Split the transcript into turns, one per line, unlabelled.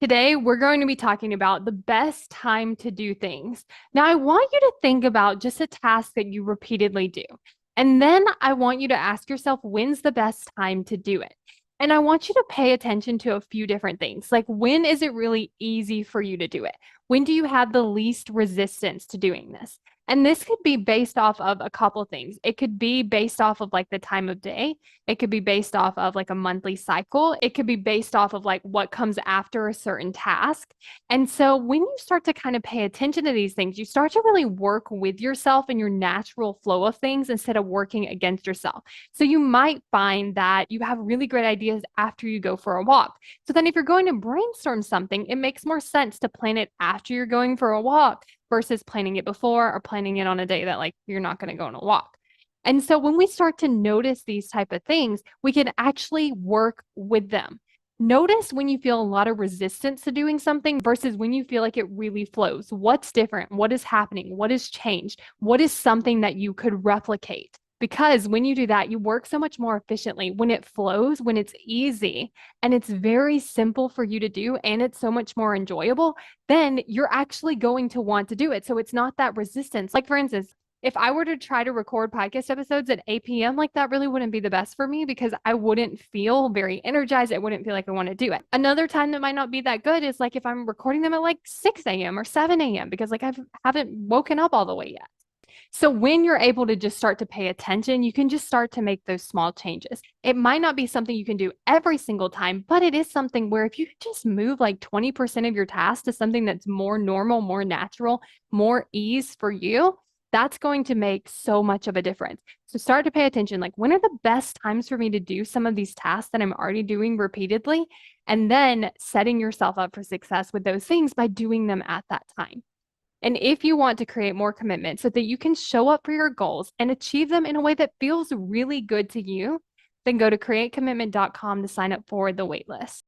Today, we're going to be talking about the best time to do things. Now, I want you to think about just a task that you repeatedly do. And then I want you to ask yourself, when's the best time to do it? And I want you to pay attention to a few different things. Like, when is it really easy for you to do it? When do you have the least resistance to doing this? And this could be based off of a couple things. It could be based off of like the time of day. It could be based off of like a monthly cycle. It could be based off of like what comes after a certain task. And so when you start to kind of pay attention to these things, you start to really work with yourself and your natural flow of things instead of working against yourself. So you might find that you have really great ideas after you go for a walk. So then if you're going to brainstorm something, it makes more sense to plan it after you're going for a walk versus planning it before or planning it on a day that like you're not going to go on a walk. And so when we start to notice these type of things, we can actually work with them. Notice when you feel a lot of resistance to doing something versus when you feel like it really flows. What's different? What is happening? What has changed? What is something that you could replicate? Because when you do that, you work so much more efficiently when it flows, when it's easy, and it's very simple for you to do, and it's so much more enjoyable, then you're actually going to want to do it. So it's not that resistance. Like, for instance, if I were to try to record podcast episodes at 8 p.m., like that really wouldn't be the best for me because I wouldn't feel very energized. I wouldn't feel like I want to do it. Another time that might not be that good is like if I'm recording them at like 6 a.m. or 7 a.m. because like I haven't woken up all the way yet. So when you're able to just start to pay attention, you can just start to make those small changes. It might not be something you can do every single time, but it is something where if you just move like 20% of your task to something that's more normal, more natural, more ease for you, that's going to make so much of a difference. So start to pay attention. Like, when are the best times for me to do some of these tasks that I'm already doing repeatedly? And then setting yourself up for success with those things by doing them at that time. And if you want to create more commitment so that you can show up for your goals and achieve them in a way that feels really good to you, then go to createcommitment.com to sign up for the waitlist.